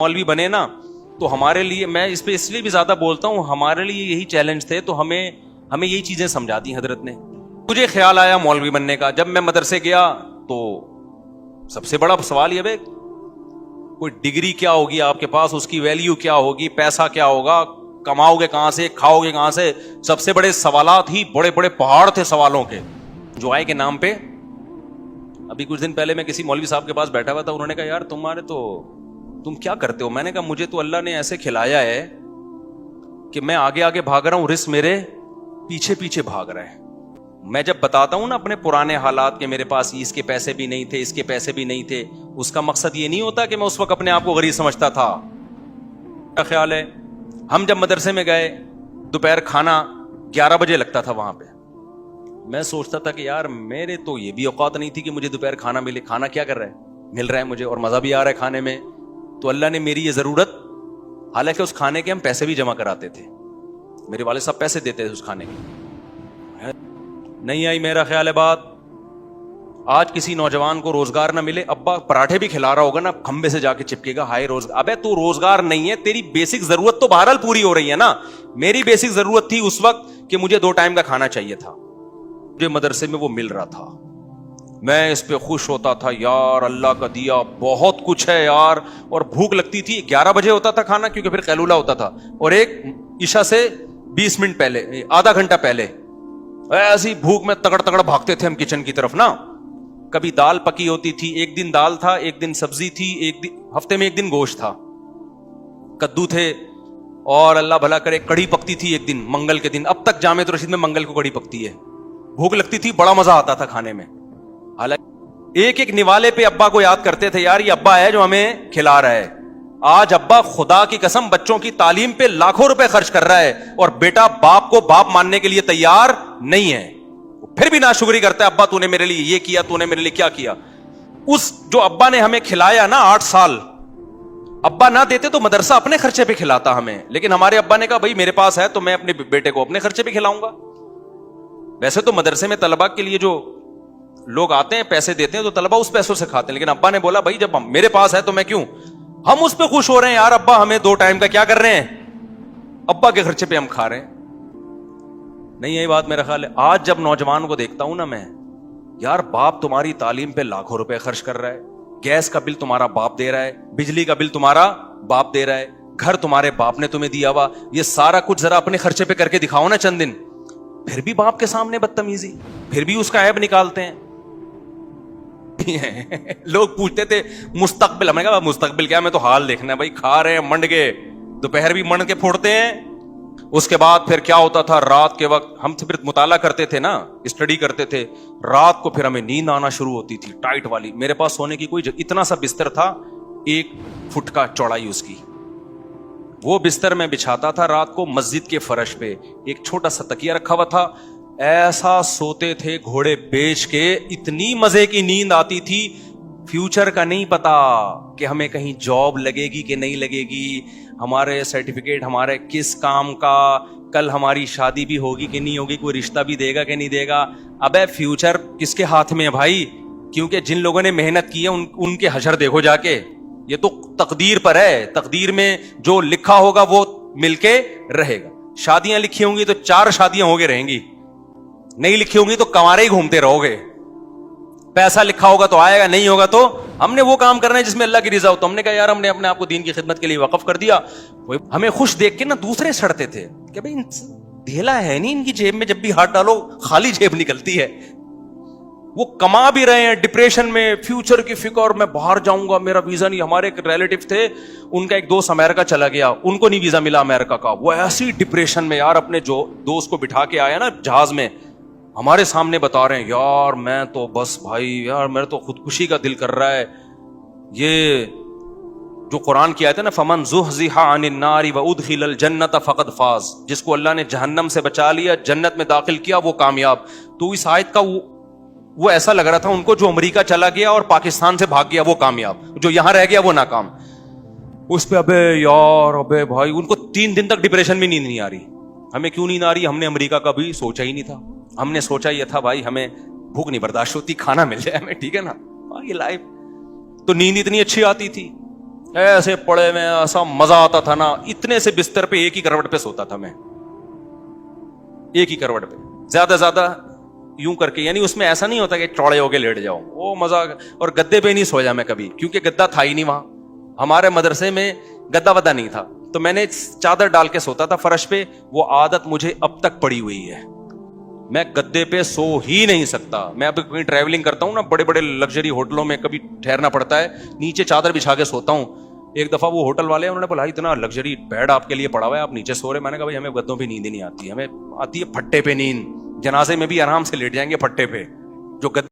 मौलवी बने ना तो हमारे लिए, मैं इस पे इसलिए भी ज्यादा बोलता हूँ, हमारे लिए यही चैलेंज थे, तो हमें यही चीजें समझा दी हजरत ने। मुझे ख्याल आया मौलवी बनने का, जब मैं मदरसे गया तो सबसे बड़ा सवाल ये, कोई डिग्री क्या होगी आपके पास, उसकी वैल्यू क्या होगी, पैसा क्या होगा, कमाओगे कहां से, खाओगे कहां से। सबसे बड़े सवालात ही बड़े बड़े पहाड़ थे सवालों के, जो आए के नाम पे। अभी कुछ दिन पहले मैं किसी मौलवी साहब के पास बैठा हुआ था, उन्होंने कहा यार तुम क्या करते हो। मैंने कहा मुझे तो अल्लाह ने ऐसे खिलाया है कि मैं आगे आगे भाग रहा हूं, रिस्क मेरे पीछे पीछे भाग रहा है। मैं जब बताता हूं ना अपने पुराने हालात के, मेरे पास इसके पैसे भी नहीं थे, इसके पैसे भी नहीं थे, उसका मकसद ये नहीं होता कि मैं उस वक्त अपने आप को गरीब समझता था। क्या ख्याल है, हम जब मदरसे में गए, दोपहर खाना 11 बजे लगता था वहां पे। मैं सोचता था कि यार मेरे तो ये भी औकात नहीं थी कि मुझे दोपहर खाना मिले। खाना क्या कर रहा है, मिल रहा है मुझे और मजा भी आ रहा है खाने में, तो अल्लाह ने मेरी ये जरूरत, हालांकि उस खाने के हम पैसे भी जमा कराते थे, मेरे वाले साहब पैसे देते थे उस खाने के, नहीं आई मेरा ख्याल है बात। आज किसी नौजवान को रोजगार ना मिले, अब्बा पराठे भी खिला रहा होगा ना, खंबे से जाके चिपकेगा, हाय रोजगार। अबे तू रोजगार नहीं है, तेरी बेसिक जरूरत तो बहरहाल पूरी हो रही है ना। मेरी बेसिक जरूरत थी उस वक्त कि मुझे 2 टाइम का खाना चाहिए था, मुझे मदरसे में वो मिल रहा था। मैं इस पे खुश होता था, यार अल्लाह का दिया बहुत कुछ है यार। और भूख लगती थी, 11 बजे होता था खाना, क्योंकि फिर कैलूला होता था, और एक ईशा से 20 मिनट पहले, आधा घंटा पहले ऐसी भूख में तगड़ तगड़ भागते थे हम किचन की तरफ ना। कभी दाल पकी होती थी, एक दिन दाल था, एक दिन सब्जी थी, एक दिन हफ्ते में एक दिन गोश्त था, कद्दू थे, और अल्लाह भला करे कढ़ी पकती थी एक दिन, मंगल के दिन। अब तक जामे तो रशीद में मंगल को कढ़ी पकती है। भूख लगती थी, बड़ा मजा आता था खाने में। हालांकि एक एक निवाले पे अब्बा को याद करते थे, यार ये अब्बा है जो हमें खिला रहा है। आज अब्बा खुदा की कसम बच्चों की तालीम पे लाखों रुपए खर्च कर रहा है, और बेटा बाप को बाप मानने के लिए तैयार नहीं है, फिर भी नाशुक्री करता है, अब्बा तूने मेरे लिए ये किया, तूने मेरे लिए क्या किया। उस जो अब्बा ने हमें खिलाया ना 8 साल, अब्बा ना देते तो मदरसा अपने खर्चे पे खिलाता हमें, लेकिन हमारे अब्बा ने कहा भाई मेरे पास है तो मैं अपने बेटे को अपने खर्चे पे खिलाऊंगा। वैसे तो मदरसे में तलबा के लिए जो लोग आते हैं पैसे देते हैं तो तलबा उस पैसों से खाते हैं, लेकिन अब्बा ने बोला भाई जब मेरे पास है तो मैं क्यों, हम उस पे खुश हो रहे हैं यार, अब्बा हमें 2 टाइम का क्या कर रहे हैं, अब्बा के खर्चे पे हम खा रहे हैं। नहीं यही बात मेरा ख्याल है। आज जब नौजवान को देखता हूं ना मैं, यार बाप तुम्हारी तालीम पे लाखों रुपए खर्च कर रहा है, गैस का बिल तुम्हारा बाप दे रहा है, बिजली का बिल तुम्हारा बाप दे रहा है, घर तुम्हारे बाप ने तुम्हें दिया हुआ, ये सारा कुछ जरा अपने खर्चे पे करके दिखाओ ना चंद दिन। फिर भी बाप के सामने बदतमीजी, फिर भी उसका ऐब निकालते हैं। लोग पूछते थे मुस्तकबिल, हमने कहा मुस्तकबिल क्या, मैं तो हाल देखना है भाई, खा रहे हैं मंड के, दोपहर भी मंड के फोड़ते हैं। उसके बाद फिर क्या होता था, रात के वक्त हम फिर मुताला करते थे ना, स्टडी करते थे, रात को फिर हमें नींद आना शुरू होती थी टाइट वाली। मेरे पास सोने की कोई इतना सा बिस्तर था, 1 फुट का चौड़ाई उसकी, वो बिस्तर में बिछाता था रात को मस्जिद के फर्श पे, एक छोटा सा तकिया रखा हुआ था, ऐसा सोते थे घोड़े बेच के, इतनी मजे की नींद आती थी। फ्यूचर का नहीं पता कि हमें कहीं जॉब लगेगी कि नहीं लगेगी, हमारे सर्टिफिकेट हमारे किस काम का, कल हमारी शादी भी होगी कि नहीं होगी, कोई रिश्ता भी देगा कि नहीं देगा। अबे फ्यूचर किसके हाथ में है भाई, क्योंकि जिन लोगों ने मेहनत की है उनके हशर देखो जाके, ये तो तकदीर पर है, तकदीर में जो लिखा होगा वो मिलके रहेगा। शादियां लिखी होंगी तो 4 शादियां होके रहेंगी, नहीं लिखी होंगी तो कंवारे ही घूमते रहोगे। पैसा लिखा होगा तो आएगा, नहीं होगा तो हमने वो काम करना है जिसमें अल्लाह की रिजा हो। तो हमने कहा यार हमने अपने आप को दीन की खिदमत के लिए वक्फ कर दिया। हमें खुश देख के ना दूसरे सड़ते थे कि भाई ढेला है नहीं इनकी जेब में, जब भी हाथ डालो खाली जेब निकलती है। वो कमा भी रहे हैं डिप्रेशन में, फ्यूचर की फिक्र, मैं बाहर जाऊंगा, मेरा वीजा नहीं। हमारे एक रिलेटिव थे, उनका एक दोस्त अमेरिका चला गया, उनको नहीं वीजा मिला अमेरिका का, वो ऐसी डिप्रेशन में यार अपने जो दोस्त को बिठा के आया ना जहाज में, हमारे सामने बता रहे हैं यार मैं तो बस भाई यार मेरा तो खुदकुशी का दिल कर रहा है। ये जो कुरान की आयत है ना, फमन ज़ुहज़िहा अनिन नारी व उदखिलल जन्नत फ़क़द फ़ाज़, जिसको अल्लाह ने जहन्नम से बचा लिया, जन्नत में दाखिल किया, वो कामयाब। तो इस आयत का वो ऐसा लग रहा था उनको, जो अमेरिका चला गया और पाकिस्तान से भाग गया वो कामयाब, जो यहां रह गया वो नाकाम। उस पे अबे यार अबे भाई, उनको 3 दिन तक डिप्रेशन में नींद नहीं आ रही। हमें क्यों नींद आ रही, हमने अमेरिका का भी सोचा ही नहीं था। हमने सोचा ये था भाई हमें भूख नहीं बर्दाश्त होती, खाना मिल जाए हमें, ठीक है ना, ये लाइफ। तो नींद इतनी अच्छी आती थी, ऐसे पड़े में ऐसा मजा आता था ना, इतने से बिस्तर पे एक ही करवट पे सोता था मैं, एक ही करवट पे, ज्यादा यूं करके, यानी उसमें ऐसा नहीं होता कि चौड़े होके लेट जाओ, वो मजा। और गद्दे पे नहीं सोया मैं कभी, क्योंकि गद्दा था ही नहीं वहां, हमारे मदरसे में गद्दा वद्दा नहीं था, तो मैंने चादर डाल के सोता था फर्श पे। वो आदत मुझे अब तक पड़ी हुई है, मैं गद्दे पे सो ही नहीं सकता। मैं अब कहीं ट्रैवलिंग करता हूँ ना, बड़े बड़े लग्जरी होटलों में कभी ठहरना पड़ता है, नीचे चादर बिछा के सोता हूँ। एक दफा वो होटल वाले उन्होंने बोला इतना लग्जरी बेड आपके लिए पड़ा हुआ है, आप नीचे सो रहे। मैंने कहा भाई हमें गद्दों पे नींद ही नहीं आती, हमें आती है फट्टे पे नींद, जनाजे में भी आराम से लेट जाएंगे फट्टे पे, जो गद्दे